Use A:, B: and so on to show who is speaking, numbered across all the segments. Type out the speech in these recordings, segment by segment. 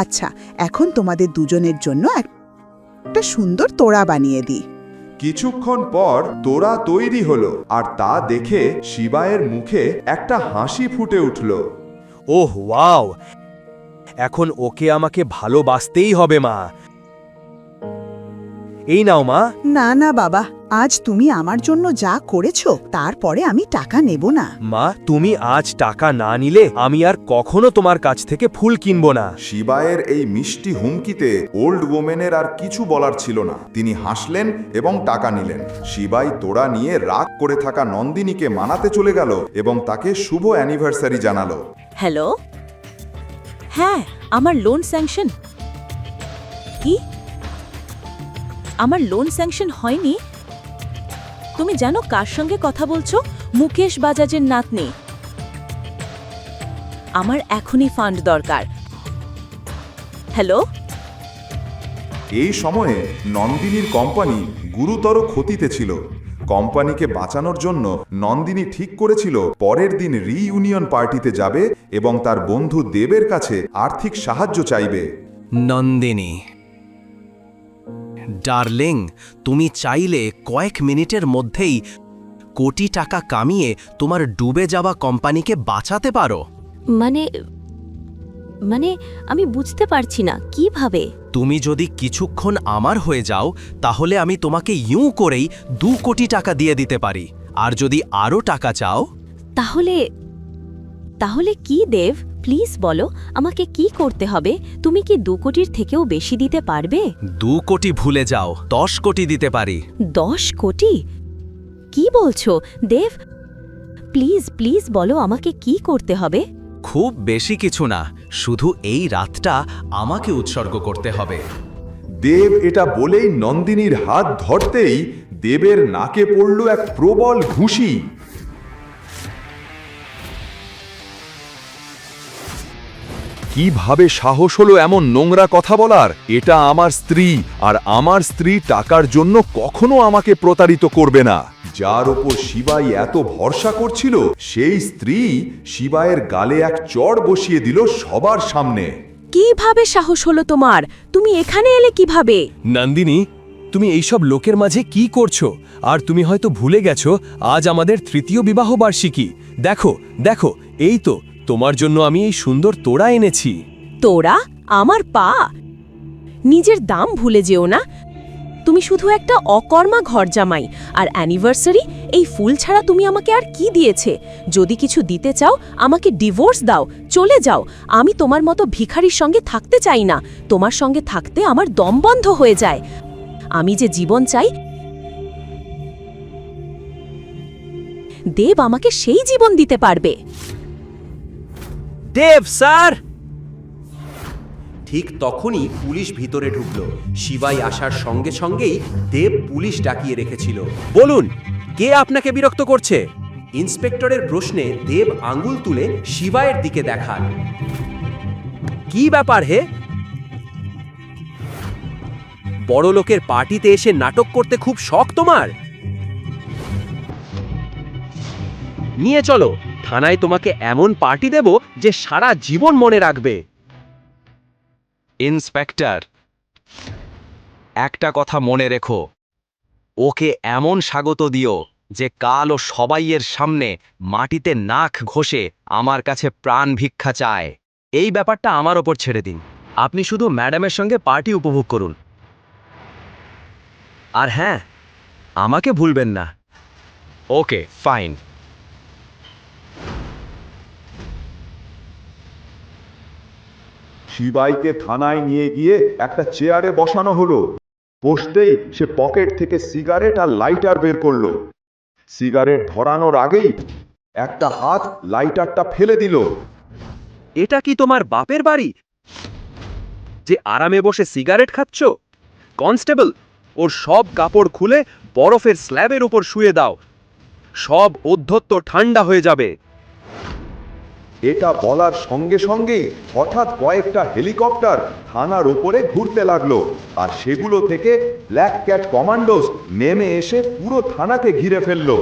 A: আচ্ছা, এখন তোমাদের দুজনের জন্য একটা সুন্দর তোড়া বানিয়ে দিই।
B: কিছুক্ষণ পর তোড়া তৈরি হলো, আর তা দেখে শিবায়ের মুখে একটা হাসি ফুটে উঠল।
C: ওহ ওয়াও, এখন ওকে আমাকে ভালোবাসতেই হবে মা। এই নাও মা।
A: না না বাবা, আজ তুমি আমার জন্য যা করেছো তারপরে আমি টাকা নেব না।
C: মা, তুমি আজ টাকা না নিলে আমি আর কখনো তোমার কাছ থেকে ফুল কিনবো না।
B: শিবায়ের এই মিষ্টি হুমকিতে ওল্ড ওমেনের আর কিছু বলার ছিল না। তিনি হাসলেন এবং টাকা নিলেন। শিবাই তোড়া নিয়ে রাগ করে থাকা নন্দিনীকে মানাতে চলে গেল এবং তাকে শুভ অ্যানিভার্সারি জানালো।
D: হ্যালো, হ্যাঁ, আমার লোন স্যাংশন। কি? আমার লোন স্যাংশন হয়নি? তুমি জানো কার সঙ্গে কথা বলছো? মুকেশ বাজাজের নাতনি। আমার এখনই ফান্ড দরকার। হ্যালো।
B: এই সময়ে নন্দিনীর কোম্পানি গুরুতর ক্ষতিতে ছিল। কোম্পানিকে বাঁচানোর জন্য নন্দিনী ঠিক করেছিল পরের দিন রিইউনিয়ন পার্টিতে যাবে এবং তার বন্ধু দেবের কাছে আর্থিক সাহায্য চাইবে।
C: নন্দিনী ডার্লিং, তুমি চাইলে কয়েক মিনিটের মধ্যেই কোটি টাকা কামিয়ে তোমার ডুবে যাওয়া কোম্পানিকে বাঁচাতে পারো।
D: মানে আমি বুঝতে পারছি না কিভাবে।
C: তুমি যদি কিছুক্ষণ আমার হয়ে যাও তাহলে আমি তোমাকে ইউঁ করেই 2 কোটি টাকা দিয়ে দিতে পারি। আর যদি আরও টাকা চাও
D: তাহলে কি দেব, প্লিজ বলো আমাকে কি করতে হবে? তুমি কি 2 কোটির থেকেও বেশি দিতে পারবে?
C: 2 কোটি ভুলে যাও, 10 কোটি দিতে পারি।
D: 10 কোটি? কি বলছো দেব? প্লিজ প্লিজ বলো আমাকে কি করতে হবে?
C: খুব বেশি কিছু না, শুধু এই রাতটা আমাকে উৎসর্গ করতে হবে।
B: দেব এটা বলেই নন্দিনীর হাত ধরতেই দেবের নাকে পড়ল এক প্রবল ঘুষি। কিভাবে সাহস হলো এমন নোংরা কথা বলার? এটা আমার স্ত্রী, আর আমার স্ত্রী টাকার জন্য কখনো আমাকে প্রতারিত করবে না। যার ওপর শিবাই এত ভরসা করছিল সেই স্ত্রী শিবায়ের গালে এক চড় বসিয়ে দিল সবার সামনে।
D: কিভাবে সাহস হলো তোমার? তুমি এখানে এলে কিভাবে?
C: নন্দিনী, তুমি এইসব লোকের মাঝে কি করছো? আর তুমি হয়তো ভুলে গেছো আজ আমাদের 3য় বিবাহ বার্ষিকী। দেখো দেখো, এই তো তোমার জন্য আমি এই সুন্দর তোড়া এনেছি।
D: তোরা? আমার পা? নিজের দাম ভুলে যেও না। তুমি শুধু একটা অকর্মা ঘর জামাই। আর অ্যানিভার্সারি, এই ফুল ছাড়া তুমি আমাকে আর কি দিয়েছে? যদি কিছু দিতে চাও আমাকে ডিভোর্স দাও, চলে যাও। আমি তোমার মতো ভিখারির সঙ্গে থাকতে চাই না। তোমার সঙ্গে থাকতে আমার দম বন্ধ হয়ে যায়। আমি যে জীবন চাই, দেব আমাকে সেই জীবন দিতে পারবে।
C: দেব স্যার! ঠিক তখনই পুলিশ ভিতরে ঢুকল। শিবাই আসার সঙ্গে সঙ্গেই দেব পুলিশ ডাকিয়ে রেখেছিল। বলুন, কে আপনাকে বিরক্ত করছে? ইন্সপেক্টরের প্রশ্নে দেব আঙ্গুল তুলে শিবায়ের দিকে দেখান। কি ব্যাপার হে? বড় লোকের পার্টিতে এসে নাটক করতে খুব শখ তোমার? নিয়ে চলো, থানায় তোমাকে এমন পার্টি দেব যে সারা জীবন মনে রাখবে। ইন্সপেক্টর, একটা কথা মনে রেখো, ওকে এমন স্বাগত দিও যে কাল ও সবাইয়ের সামনে মাটিতে নাক ঘষে আমার কাছে প্রাণ ভিক্ষা চায়। এই ব্যাপারটা আমার ওপর ছেড়ে দিন। আপনি শুধু ম্যাডামের সঙ্গে পার্টি উপভোগ করুন। আর হ্যাঁ, আমাকে ভুলবেন না। ওকে, ফাইন।
B: শিবাইকে থানায় নিয়ে গিয়ে একটা চেয়ারে বসানো হলো। বসতেই সে পকেট থেকে সিগারেট আর লাইটার বের করলো। সিগারেট ধরানোর আগেই একটা হাত লাইটারটা ফেলে দিল।
C: এটা কি তোমার বাপের বাড়ি যে আরামে বসে সিগারেট খাচ্ছ? কনস্টেবল, ওর সব কাপড় খুলে বরফের স্ল্যাবের উপর শুয়ে দাও। সব অধ্যত্ত ঠান্ডা হয়ে যাবে।
B: এটা বলার সঙ্গে সঙ্গেই হঠাৎ কয়েকটা হেলিকপ্টার থানার উপরে ঘুরতে লাগলো, আর সেগুলো থেকে ব্ল্যাক ক্যাট কমান্ডোস নেমে এসে পুরো থানাকে ঘিরে ফেললো।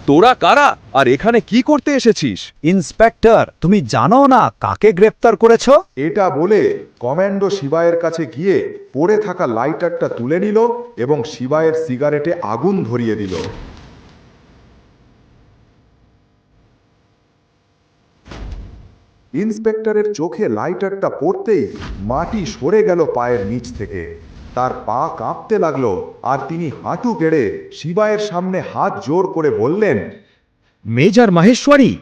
B: তোরা কারা আর এখানে কি করতে এসেছিস?
E: ইন্সপেক্টর, তুমি জানো না কাকে গ্রেপ্তার করেছো?
B: এটা বলে কমান্ডো শিবায়ের কাছে গিয়ে পড়ে থাকা লাইটারটা তুলে নিল এবং শিবায়ের সিগারেটে আগুন ধরিয়ে দিল। ইন্সপেক্টরের চোখে লাইটারটা পড়তেই মাটি সরে গেল পায়ের নিচ থেকে। তার পা কাঁপতে লাগলো আর তিনি হাঁটু গেড়ে শিবায়ের সামনে হাত জোর করে বললেন,
E: মেজর মাহেশ্বরী।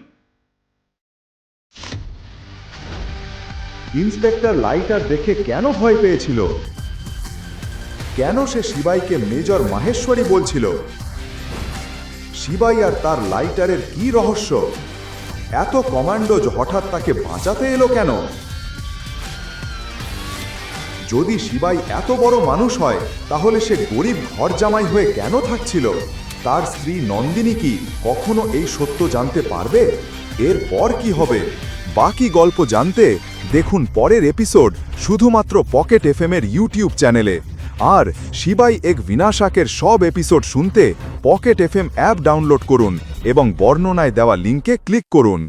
B: ইন্সপেক্টর লাইটার দেখে কেন ভয় পেয়েছিল? কেন সে শিবাইকে মেজর মাহেশ্বরী বলছিল? শিবাই আর তার লাইটারের কি রহস্য? এত কমান্ডো হঠাৎ তাকে বাঁচাতে এলো কেন? যদি শিবাই এত বড় মানুষ হয় তাহলে সে গরিব ঘর জামাই হয়ে কেন থাকছিল? তার স্ত্রী নন্দিনী কি কখনো এই সত্য জানতে পারবে? এরপর কি হবে? বাকি গল্প জানতে দেখুন পরের এপিসোড শুধুমাত্র পকেট এফএম এর ইউটিউব চ্যানেলে। আর শিবাই এক বিনাশাকের সব এপিসোড শুনতে পকেট এফএম অ্যাপ ডাউনলোড করুন এবং বর্ণনায় দেওয়া লিঙ্কে ক্লিক করুন।